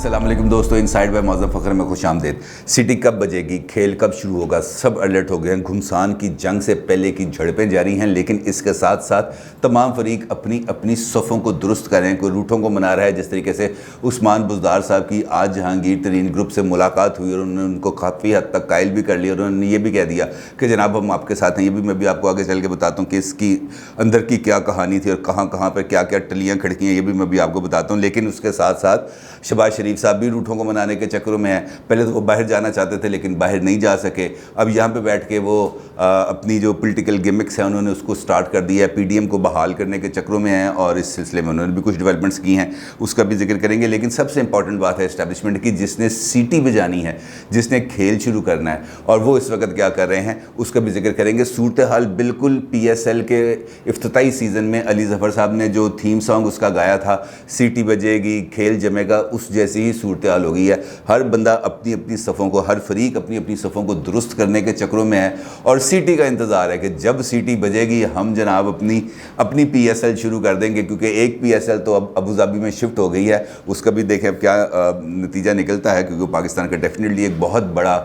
अस्सलाम वालेकुम दोस्तों, इनसाइड बाय मौज़म फ़खर में खुशामदीद। सिटी कब बजेगी, खेल कब शुरू होगा, सब अलर्ट हो गए हैं। घुमसान की जंग से पहले की झड़पें जारी हैं, लेकिन इसके साथ साथ तमाम फरीक अपनी अपनी सफ़ों को दुरुस्त कर रहे हैं। कोई रूठों को मना रहा है, जिस तरीके से उस्मान बुज़दार साहब की आज जहांगीर तरीन ग्रुप से मुलाकात हुई और उन्होंने उनको काफ़ी हद तक कायल भी कर लिया और उन्होंने ये भी कह दिया कि जनाब हम आपके साथ हैं। ये भी मैं भी आपको आगे चल के बताता हूँ कि इसकी अंदर की क्या कहानी थी और कहाँ कहाँ पर क्या क्या टलियाँ खिड़कियाँ, ये भी मैं भी आपको बताता हूँ। लेकिन उसके साथ साथ शहबाज शरीफ साहब भी रूठों को मनाने के चक्करों में हैं। पहले तो वो बाहर जाना चाहते थे लेकिन बाहर नहीं जा सके। अब यहाँ पे बैठ के वो अपनी जो पॉलिटिकल गिमिक्स हैं उन्होंने उसको स्टार्ट कर दिया है। पीडीएम को बहाल करने के चक्करों में हैं और इस सिलसिले में उन्होंने भी कुछ डेवलपमेंट्स की हैं, उसका भी जिक्र करेंगे। लेकिन सबसे इंपॉर्टेंट बात है इस्टेब्लिशमेंट की, जिसने सीटी बजानी है, जिसने खेल शुरू करना है और वो इस वक्त क्या कर रहे हैं, उसका भी जिक्र करेंगे। सूरत हाल बिल्कुल PSL के इफ्तिताई सीज़न में अली ज़फ़र साहब ने जो थीम सॉन्ग उसका गाया था, सीटी बजेगी खेल जमेगा, उस जैसी ही सूरत हाल हो गई है। हर बंदा अपनी अपनी सफ़ों को, हर फरीक अपनी अपनी सफ़ों को दुरुस्त करने के चक्करों में है और सीटी का इंतज़ार है कि जब सीटी बजेगी हम जनाब अपनी PSL शुरू कर देंगे, क्योंकि एक PSL तो अब अबू धाबी में शिफ्ट हो गई है। उसका भी देखें अब क्या नतीजा निकलता है, क्योंकि पाकिस्तान का डेफिनेटली एक बहुत बड़ा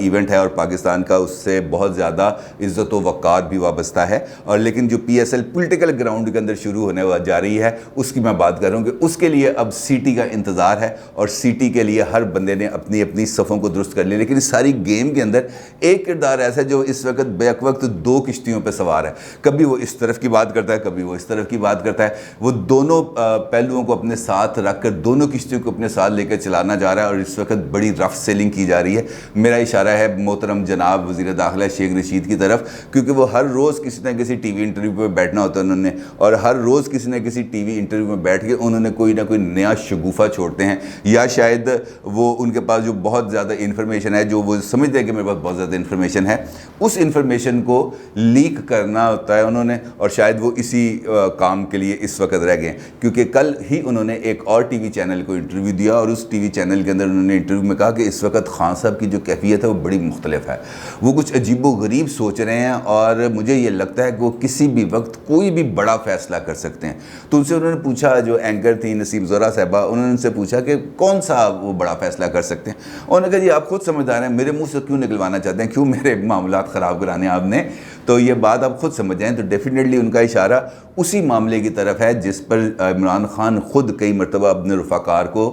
इवेंट है और पाकिस्तान का उससे बहुत ज़्यादा इज़्ज़त व वक़ार भी वाबस्ता है। और लेकिन जो PSL पॉलिटिकल ग्राउंड के अंदर शुरू होने जा रही है, उसकी मैं बात कर रहा हूँ कि उसके लिए अब सीटी का इंतज़ार है और सीटी के लिए हर बंदे ने अपनी अपनी सफ़ों को दुरुस्त कर लिया। लेकिन इस सारी गेम के अंदर एक किरदार ऐसा है जो इस वक्त बेक वक्त दो किश्तियों पर सवार है। कभी वो इस तरफ की बात करता है, कभी वो इस तरफ की बात करता है। वो दोनों पहलुओं को अपने साथ रख कर दोनों किश्तियों को अपने साथ लेकर चलाना जा रहा है और इस वक्त बड़ी रफ सेलिंग की जा रही है। मेरा इशारा है मोहतरम जनाब वज़ीर दाखिला शेख रशीद की तरफ, क्योंकि वो हर रोज़ किसी न किसी टीवी इंटरव्यू पर बैठना होता है उन्होंने, और हर रोज़ किसी न किसी टीवी इंटरव्यू में बैठ के उन्होंने कोई ना कोई नया शगुफा छोड़ते हैं, या शायद वो उनके पास जो बहुत ज़्यादा इन्फॉर्मेशन है, जो वो समझते हैं कि मेरे पास बहुत ज़्यादा इन्फॉर्मेशन है, उस इन्फॉर्मेशन को लीक करना होता है उन्होंने। और शायद वो इसी काम के लिए इस वक्त रह गए, क्योंकि कल ही उन्होंने एक और टीवी चैनल को इंटरव्यू दिया और उस टीवी चैनल के अंदर उन्होंने इंटरव्यू में कहा कि इस वक्त खान साहब की जो कैफियत है वो बड़ी मुख्तलिफ है, वो कुछ अजीबो गरीब सोच रहे हैं और मुझे ये लगता है कि वो किसी भी वक्त कोई भी बड़ा फैसला कर सकते हैं। तो उनसे उन्होंने पूछा, जो एंकर थी नसीम ज़ोहरा साहबा, उन्होंने उनसे पूछा कि कौन सा वो बड़ा फैसला कर सकते हैं। उन्होंने कहा जी आप खुद समझदार हैं, मेरे मुंह से क्यों निकलवाना चाहते हैं, क्यों मेरे मामलात ख़राब कराने आपने, तो ये बात आप खुद समझ जाएं। तो डेफिनेटली उनका इशारा उसी मामले की तरफ है जिस पर इमरान खान खुद कई मरतबा अपने रफ़ाकार को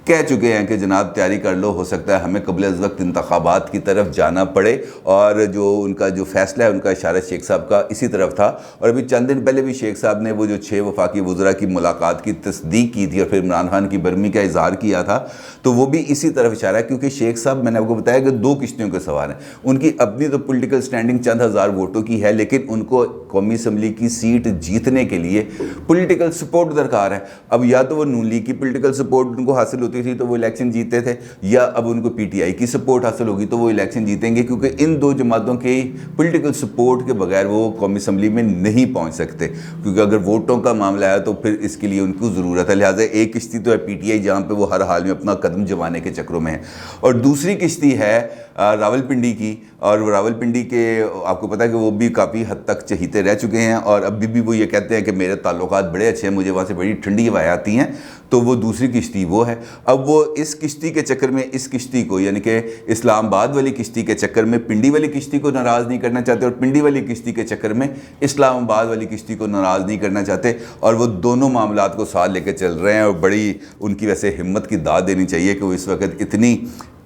कह चुके हैं कि जनाब तैयारी कर लो, हो सकता है हमें क़ब्ल अज़ वक्त इंतखाबात की तरफ जाना पड़े। और जो उनका जो फ़ैसला है, उनका इशारा शेख साहब का इसी तरफ था। और अभी चंद दिन पहले भी शेख साहब ने वो जो 6 वफाकी वज़रा की मुलाकात की तस्दीक की थी और फिर इमरान खान की बरमी का इज़हार किया था, तो वो भी इसी तरफ इशारा है। क्योंकि शेख साहब, मैंने आपको बताया कि 2 किश्तियों के सवार हैं। उनकी अपनी तो पॉलिटिकल स्टैंडिंग चंद हज़ार वोटों की है, लेकिन उनको कौमी असम्बली की सीट जीतने के लिए पॉलिटिकल सपोर्ट दरकार है। अब या तो वो नून लीग की पॉलिटिकल सपोर्ट उनको हासिल होती थी तो वो इलेक्शन जीतते थे, या अब उनको PTI की सपोर्ट हासिल होगी तो वो इलेक्शन जीतेंगे, क्योंकि इन 2 जमातों के पॉलिटिकल सपोर्ट के बगैर वो कौमी असम्बली में नहीं पहुंच सकते। क्योंकि अगर वोटों का मामला है तो फिर इसके लिए उनको ज़रूरत है। लिहाजा एक किश्ती तो है PTI, जहाँ पर वो हर हाल में अपना कदम जमाने के चक्रों में है, और दूसरी किश्ती है रावलपिंडी की। और रावलपिंडी के आपको पता है कि वो भी काफ़ी हद तक चहीते रह चुके हैं और अभी भी वो ये कहते हैं कि मेरे ताल्लुकात बड़े अच्छे हैं, मुझे वहाँ से बड़ी ठंडी हवाएं आती हैं। तो वो दूसरी किश्ती वो है। अब वो इस किश्ती के चक्कर में इस किश्ती को, यानी कि इस्लामाबाद वाली किश्ती के चक्कर में पिंडी वाली किश्ती को नाराज़ नहीं करना चाहते और पिंडी वाली किश्ती के चक्कर में इस्लामाबाद वाली किश्ती को नाराज़ नहीं करना चाहते, और वो दोनों मामलात को साथ लेकर चल रहे हैं। और बड़ी उनकी वैसे हिम्मत की दाद देनी चाहिए कि वो इस वक्त इतनी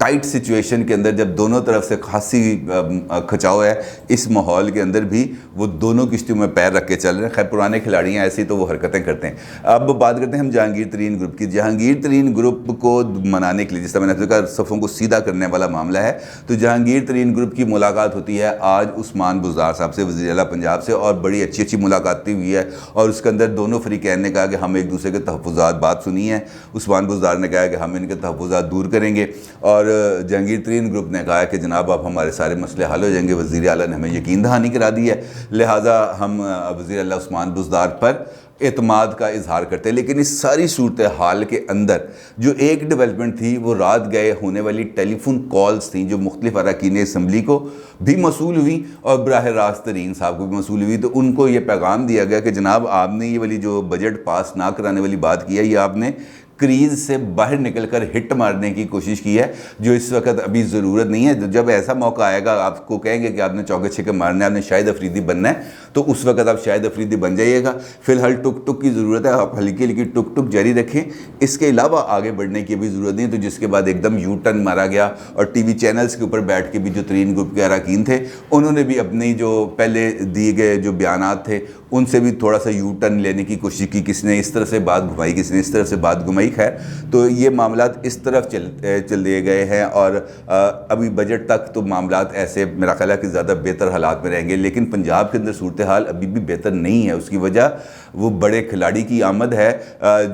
टाइट सिचुएशन के अंदर, जब दोनों तरफ से खासी खचाव है, इस माहौल के अंदर भी वो दोनों किश्तियों में पैर रख के चल रहे हैं। खैर पुराने खिलाड़ी हैं, ऐसी तो वो हरकतें करते हैं। अब बात करते हैं हम जहांगीर तरीन ग्रुप की। जहांगीर तरीन ग्रुप को मनाने के लिए, जिस तरह मैंने कहा सफ़ों को सीधा करने वाला मामला है, तो जहांगीर तरीन ग्रुप की मुलाकात होती है आज उस्मान बुज़दार साहब से, वज़ीर आला पंजाब से, और बड़ी अच्छी अच्छी मुलाकात हुई है। और उसके अंदर दोनों फ़रीक़ैन ने कहा कि हम एक दूसरे के तहफ़्फ़ुज़ात बात सुनी है। उस्मान बुज़दार ने कहा कि हम इनके तहफ़्फ़ुज़ात दूर करेंगे, और जहांगीर तरीन ग्रुप ने कहा कि जनाब आप हमारे सारे मसले हल हो जाएंगे। वज़ीर आला ने हमें यकीन दहानी करा दी है, लिहाजा हम वज़ीर आला उस्मान बुज़दार पर एतमाद का इजहार करते हैं। लेकिन इस सारी सूरत हाल के अंदर जो एक डेवलपमेंट थी, वो रात गए होने वाली टेलीफोन कॉल्स थी जो मुख्तलिफ अरकान असम्बली को भी मसूल हुई और बराह रास्त तरीन साहब को भी मसूल हुई। तो उनको ये पैगाम दिया गया कि जनाब आपने ये वाली जो बजट पास ना कराने वाली बात की है, ये आपने क्रीज से बाहर निकलकर हिट मारने की कोशिश की है, जो इस वक्त अभी ज़रूरत नहीं है। जब ऐसा मौका आएगा, आपको कहेंगे कि आपने चौके छक्के मारने, आपने शाहिद अफरीदी बनना है, तो उस वक्त आप शाहिद अफरीदी बन जाइएगा। फिलहाल टुक टुक की ज़रूरत है, आप हल्की हल्की टुक टुक जारी रखें, इसके अलावा आगे बढ़ने की भी ज़रूरत नहीं है। तो जिसके बाद एकदम यू टर्न मारा गया और टीवी चैनल्स के ऊपर बैठ के भी जो तरीन ग्रुप के अरकान थे, उन्होंने भी अपनी जो पहले दिए गए जो बयानात थे उनसे भी थोड़ा सा यू टर्न लेने की कोशिश की। किसने इस तरह से बात घुमाई, किसने इस तरह से बात घुमाई। खैर, तो ये मामलात इस तरफ चल दिए गए हैं और अभी बजट तक तो मामलात ऐसे मेरा ख्याल है कि ज़्यादा बेहतर हालात में रहेंगे। लेकिन पंजाब के अंदर सूरत हाल अभी भी बेहतर नहीं है। उसकी वजह वो बड़े खिलाड़ी की आमद है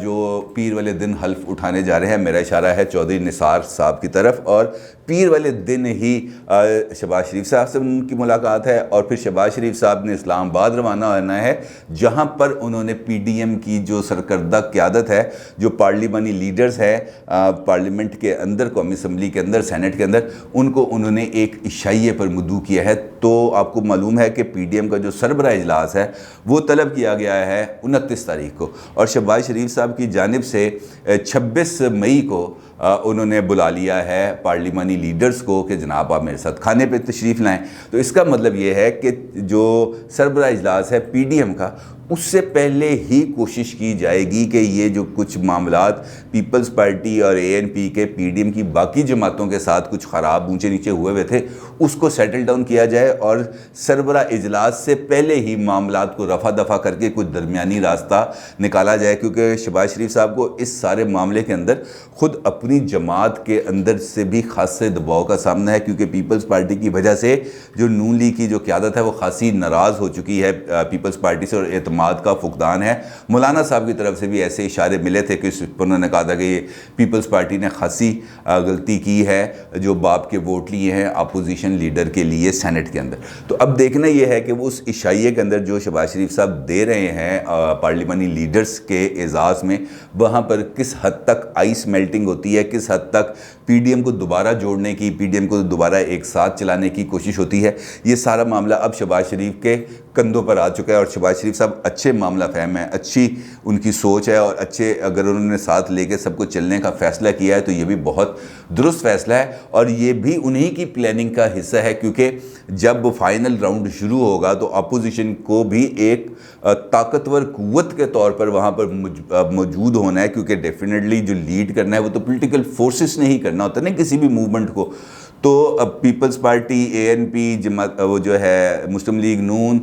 जो पीर वाले दिन हल्फ उठाने जा रहे हैं। मेरा इशारा है चौधरी निसार साहब की तरफ, और पीर वाले दिन ही शहबाज शरीफ साहब से उनकी मुलाकात है और फिर शहबाज शरीफ साहब ने इस्लामाबाद रवाना होना है, जहां पर उन्होंने पीडीएम की जो सरकर्दा क़यादत है, जो पार्लिमानी लीडर्स है पार्लियामेंट के अंदर, कौमी असम्बली के अंदर, सेनेट के अंदर, उनको उन्होंने एक इशाइये पर मुद्दू किया है। तो आपको मालूम है कि पीडीएम का जो सरबरा इजलास है वो तलब किया गया है 29 तारीख को, और शहबाज शरीफ साहब की जानिब से 26 मई को उन्होंने बुला लिया है पार्लिमानी लीडर्स को कि जनाब आप मेरे साथ खाने पे तशरीफ़ लाएं। तो इसका मतलब ये है कि जो सरबरा इजलास है पीडीएम का, उससे पहले ही कोशिश की जाएगी कि ये जो कुछ मामलात पीपल्स पार्टी और एएनपी के पीडीएम की बाकी जमातों के साथ कुछ ख़राब ऊंचे नीचे हुए थे, उसको सेटल डाउन किया जाए और सरबरा इजलास से पहले ही मामलात को रफा दफा करके कुछ दरमियानी रास्ता निकाला जाए। क्योंकि शहबाज शरीफ साहब को इस सारे मामले के अंदर ख़ुद अपनी जमात के अंदर से भी खासे दबाव का सामना है, क्योंकि पीपल्स पार्टी की वजह से जो नून लीग की जो क़यादत है वो खासी नाराज़ हो चुकी है पीपल्स पार्टी से, और एतमाद का फुकदान है। मौलाना साहब की तरफ से भी ऐसे इशारे मिले थे कि उन्होंने कहा था कि ये पीपल्स पार्टी ने खासी गलती की है जो बाप के वोट लिए हैं अपोजिशन लीडर के लिए सेनेट के अंदर। तो अब देखना यह है कि वो उस इशाइये के अंदर जो शहबाज शरीफ साहब दे रहे हैं पार्लिमानी लीडर्स के एजाज़ में, वहाँ पर किस हद तक आइस मेल्टिंग होती है, किस हद तक पीडीएम को दोबारा जोड़ने की, पीडीएम को दोबारा एक साथ चलाने की कोशिश होती है। ये सारा मामला अब शहबाज शरीफ के कंधों पर आ चुका है और शहबाज शरीफ साहब अच्छे मामला फहम है, अच्छी उनकी सोच है, और अच्छे अगर उन्होंने साथ लेके सबको चलने का फ़ैसला किया है तो ये भी बहुत दुरुस्त फ़ैसला है और ये भी उन्हीं की प्लानिंग का हिस्सा है। क्योंकि जब फाइनल राउंड शुरू होगा तो अपोजिशन को भी एक ताकतवर कुव्वत के तौर पर वहाँ पर मौजूद होना है, क्योंकि डेफिनेटली जो लीड करना है वो तो पॉलिटिकल फोर्सेस ने ही करना होता है ना किसी भी मूवमेंट को। तो अब पीपल्स पार्टी, एएनपी जमात, वो जो है मुस्लिम लीग नून,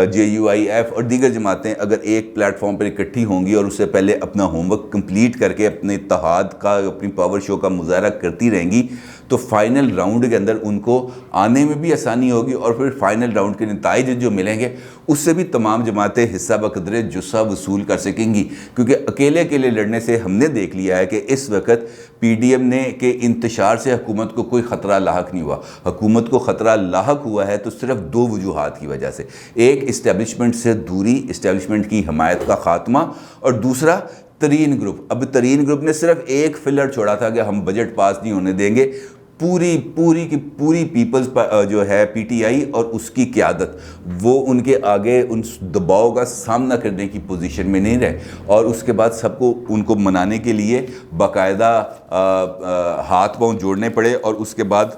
JUIF और दीगर जमातें अगर एक प्लेटफॉर्म पर इकट्ठी होंगी और उससे पहले अपना होमवर्क कंप्लीट करके अपने इत्तेहाद का, अपनी पावर शो का मुजाहरा करती रहेंगी, तो फाइनल राउंड के अंदर उनको आने में भी आसानी होगी और फिर फाइनल राउंड के नताइज जो मिलेंगे उससे भी तमाम जमातें हिस्सा बकदरे जुस्सा वसूल कर सकेंगी। क्योंकि अकेले अकेले लड़ने से हमने देख लिया है कि इस वक्त पीडीएम ने के इंतशार से हुकूमत को कोई ख़तरा लाहक नहीं हुआ। हुकूमत को ख़तरा लाहक हुआ है तो सिर्फ दो वजूहात की वजह से, एक इस्टेब्लिशमेंट से दूरी, इस्टेब्लिशमेंट की हमायत का ख़ात्मा, और दूसरा तरीन ग्रुप। अब तरीन ग्रुप ने सिर्फ एक फिलर छोड़ा था कि हम बजट पास नहीं होने देंगे। पूरी की पूरी पीपल्स जो है पीटीआई और उसकी क़यादत वो उनके आगे उन दबाव का सामना करने की पोजीशन में नहीं रहे, और उसके बाद सबको उनको मनाने के लिए बाकायदा हाथ पांव जोड़ने पड़े और उसके बाद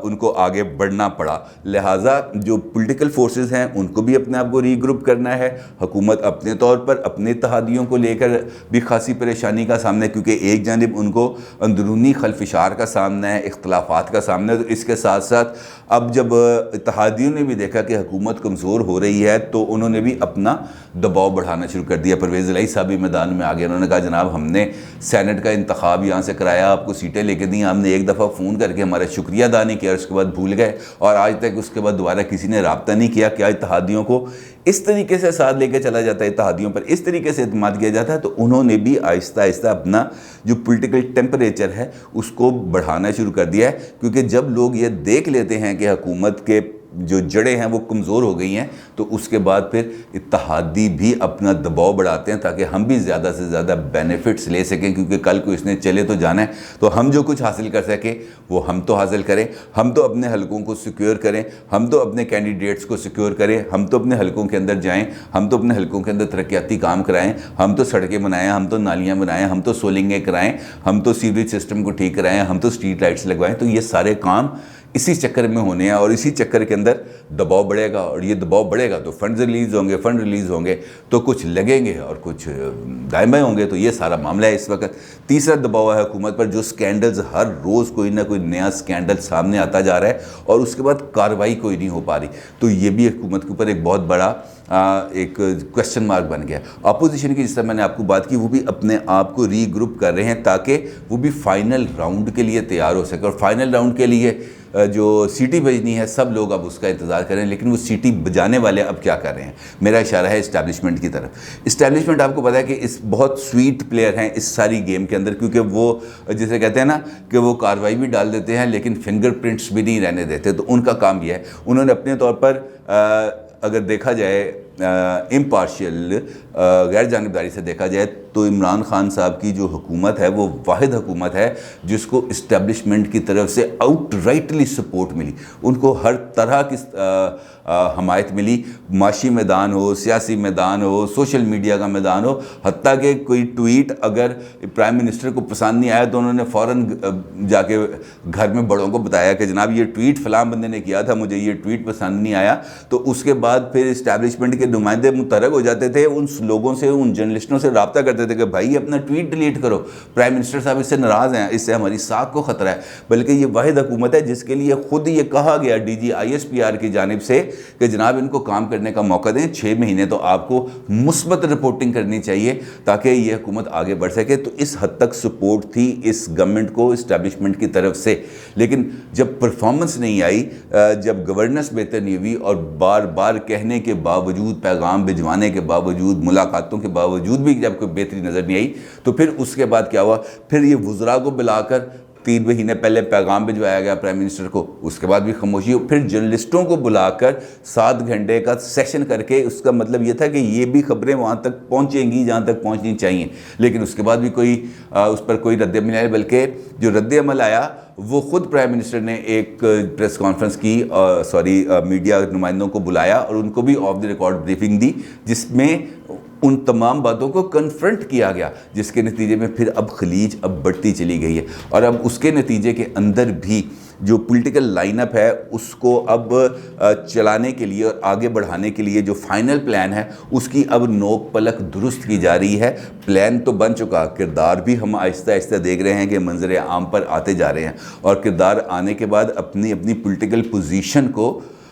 उनको आगे बढ़ना पड़ा। लिहाजा जो पॉलिटिकल फोर्सेस हैं उनको भी अपने आप को रीग्रुप करना है। हुकूमत अपने तौर पर अपने इत्तेहादियों को लेकर भी खासी परेशानी का सामना है, क्योंकि एक जानिब उनको अंदरूनी खलफिशार का सामना है, इख्तलाफात का सामना है। तो इसके साथ साथ अब जब इत्तेहादियों ने भी देखा कि हुकूमत कमज़ोर हो रही है तो उन्होंने भी अपना दबाव बढ़ाना शुरू कर दिया। परवेज़ इलाही साहब भी मैदान में आ गए। उन्होंने कहा जनाब हमने सेनेट का इंतखाब यहाँ से कराया, आपको सीटें लेके दी, हमने एक दफ़ा फ़ोन करके हमारा शुक्रिया अदा नहीं किया, उसके बाद भूल गए और आज तक उसके बाद दोबारा किसी ने रब्ता नहीं किया। क्या इत्तेहादियों को इस तरीके से साथ लेके चला जाता है, इत्तेहादियों पर इस तरीके से एतमाद किया जाता है? तो उन्होंने भी आहिस्ता आहिस्ता अपना जो पॉलिटिकल टेम्परेचर है उसको बढ़ाना शुरू कर दिया है। क्योंकि जब लोग ये देख लेते हैं कि हुकूमत के जो जड़ें हैं वो कमज़ोर हो गई हैं, तो उसके बाद फिर इत्तेहादी भी अपना दबाव बढ़ाते हैं ताकि हम भी ज़्यादा से ज़्यादा बेनिफिट्स ले सकें, क्योंकि कल को इसने चले तो जाना है, तो हम जो कुछ हासिल कर सके वो हम तो हासिल करें, हम तो अपने हलकों को सिक्योर करें, हम तो अपने कैंडिडेट्स को सिक्योर करें, हम तो अपने हलकों के अंदर जाएँ, हम तो अपने हलकों के अंदर तरक्याती काम कराएँ, हम तो सड़कें बनाएँ, हम तो नालियाँ बनाएँ, हम तो सोलिंगें कराएँ, हम तो सीवरेज सिस्टम को ठीक कराएँ, हम तो स्ट्रीट लाइट्स लगवाएँ। तो ये सारे काम इसी चक्कर में होने हैं और इसी चक्कर के अंदर दबाव बढ़ेगा, और ये दबाव बढ़ेगा तो फंड रिलीज़ होंगे तो कुछ लगेंगे और कुछ दाएं होंगे, तो ये सारा मामला है इस वक्त। तीसरा दबाव है हुकूमत पर, जो स्कैंडल्स हर रोज़ कोई ना कोई नया स्कैंडल सामने आता जा रहा है और उसके बाद कार्रवाई कोई नहीं हो पा रही, तो ये भी हुकूमत के ऊपर एक बहुत बड़ा एक क्वेश्चन मार्क बन गया। अपोजिशन की जिस तरह मैंने आपको बात की, वो भी अपने आप को रीग्रुप कर रहे हैं ताकि वो भी फाइनल राउंड के लिए तैयार हो सके, और फाइनल राउंड के लिए जो सीटी बजनी है सब लोग अब उसका इंतज़ार करें, लेकिन वो सीटी बजाने वाले अब क्या कर रहे हैं। मेरा इशारा है इस्टेब्लिशमेंट की तरफ। इस्टेब्लिशमेंट आपको पता है कि इस बहुत स्वीट प्लेयर हैं इस सारी गेम के अंदर, क्योंकि वो जिसे कहते हैं ना कि वो कार्रवाई भी डाल देते हैं लेकिन फिंगरप्रिंट्स भी नहीं रहने देते, तो उनका काम यह है। उन्होंने अपने तौर पर अगर देखा जाए इम्पार्शियल गैर जानिबदारी से देखा जाए तो इमरान खान साहब की जो हुकूमत है वो वाहिद हुकूमत है जिसको इस्टेब्लिशमेंट की तरफ से आउटराइटली सपोर्ट मिली, उनको हर तरह की हमायत मिली, माशी मैदान हो, सियासी मैदान हो, सोशल मीडिया का मैदान हो, हत्ता कि कोई ट्वीट अगर प्राइम मिनिस्टर को पसंद नहीं आया तो उन्होंने फ़ौरन जाके घर में बड़ों को बताया कि जनाब ये ट्वीट फ़लाँ बंदे ने किया था, मुझे ये ट्वीट पसंद नहीं आया। तो उसके बाद फिर इस्टेब्लिशमेंट के नुमाइंदे मुतरक हो जाते थे, उन लोगों से, उन जर्नलिस्टों से रब्ता करते थे कि भाई अपना ट्वीट डिलीट करो, प्राइम मिनिस्टर साहब इससे नाराज़ हैं, इससे हमारी साख को ख़तरा है। बल्कि ये वाहिद हुकूमत है जिसके लिए खुद ये कहा गया DG ISPR की जानिब से कि जनाब इनको काम करने का मौका दें, 6 महीने तो आपको मुस्बत रिपोर्टिंग करनी चाहिए ताकि ये हुकूमत आगे बढ़ सके। तो इस हद तक सपोर्ट थी इस गवर्नमेंट को इस्टेब्लिशमेंट की तरफ से, लेकिन जब परफॉर्मेंस नहीं आई, जब गवर्नेंस बेहतर नहीं हुई और बार बार कहने के बावजूद, पैगाम भिजवाने के बावजूद, मुलाकातों के बावजूद भी जब कोई बेहतरी नज़र नहीं आई, तो फिर उसके बाद क्या हुआ, फिर ये वुज़रा को बुलाकर 3 महीने पहले पैगाम भिजवाया गया प्राइम मिनिस्टर को, उसके बाद भी खामोशी हो, फिर जर्नलिस्टों को बुलाकर 7 घंटे का सेशन करके, उसका मतलब ये था कि ये भी खबरें वहाँ तक पहुँचेंगी जहाँ तक पहुँचनी चाहिए, लेकिन उसके बाद भी कोई उस पर कोई रद्द-ए-अमल नहीं आया। बल्कि जो रद्द-ए-अमल आया वो ख़ुद प्राइम मिनिस्टर ने एक प्रेस कॉन्फ्रेंस की, मीडिया नुमाइंदों को बुलाया और उनको भी ऑफ द रिकॉर्ड ब्रीफिंग दी, जिसमें उन तमाम बातों को कन्फ्रंट किया गया, जिसके नतीजे में फिर अब खलीज अब बढ़ती चली गई है। और अब उसके नतीजे के अंदर भी जो पॉलिटिकल लाइनअप है उसको अब चलाने के लिए और आगे बढ़ाने के लिए जो फाइनल प्लान है उसकी अब नोक पलक दुरुस्त की जा रही है। प्लान तो बन चुका, किरदार भी हम आहिस्ता आहिस्ता देख रहे हैं कि मंजर आम पर आते जा रहे हैं, और किरदार आने के बाद अपनी अपनी पॉलिटिकल पोजीशन को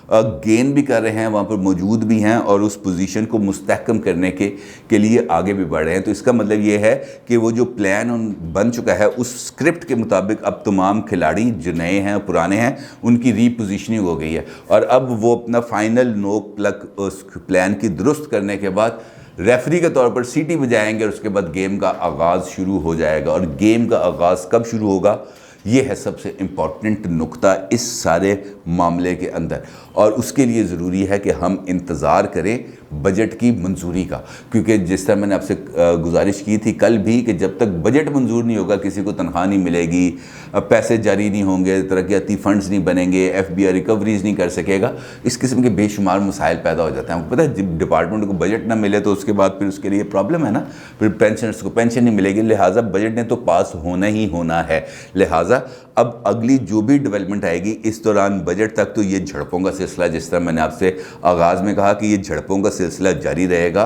गेन भी कर रहे हैं, वहाँ पर मौजूद भी हैं और उस पोजीशन को मुस्तहकम करने के लिए आगे भी बढ़ रहे हैं। तो इसका मतलब ये है कि वो जो प्लान बन चुका है उस स्क्रिप्ट के मुताबिक अब तमाम खिलाड़ी जो नए हैं पुराने हैं उनकी रीपोजीशनिंग हो गई है, और अब वो अपना फाइनल नोक प्लक उस प्लान की दुरुस्त करने के बाद रेफरी के तौर पर सीटी बजाएंगे और उसके बाद गेम का आगाज़ शुरू हो जाएगा। और गेम का आगाज़ कब शुरू होगा, ये है सबसे इम्पॉर्टेंट नुक्ता इस सारे मामले के अंदर, और उसके लिए ज़रूरी है कि हम इंतज़ार करें बजट की मंजूरी का, क्योंकि जिस तरह मैंने आपसे गुजारिश की थी कल भी कि जब तक बजट मंजूर नहीं होगा किसी को तनख्वाह नहीं मिलेगी, पैसे जारी नहीं होंगे, तरक्याती फ़ंड्स नहीं बनेंगे, FBI रिकवरीज नहीं कर सकेगा, इस किस्म के बेशुमार मसाइल पैदा हो जाते हैं। आपको पता है जब डिपार्टमेंट को बजट ना मिले तो उसके बाद फिर उसके लिए प्रॉब्लम है ना, फिर पेंशनर्स को पेंशन नहीं मिलेगी, लिहाजा बजट ने तो पास होना ही होना है। लिहाजा अब अगली जो भी डेवलपमेंट आएगी इस दौरान बजट तक तो ये झड़पों का सिलसिला, जिस तरह मैंने आपसे आगाज़ में कहा कि ये झड़पों का सिलसिला जारी रहेगा।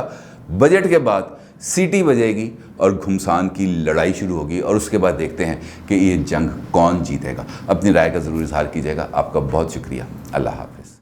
बजट के बाद सीटी बजेगी और घुमसान की लड़ाई शुरू होगी, और उसके बाद देखते हैं कि ये जंग कौन जीतेगा। अपनी राय का ज़रूर इजहार कीजिएगा। आपका बहुत शुक्रिया। अल्लाह हाफ़िज़।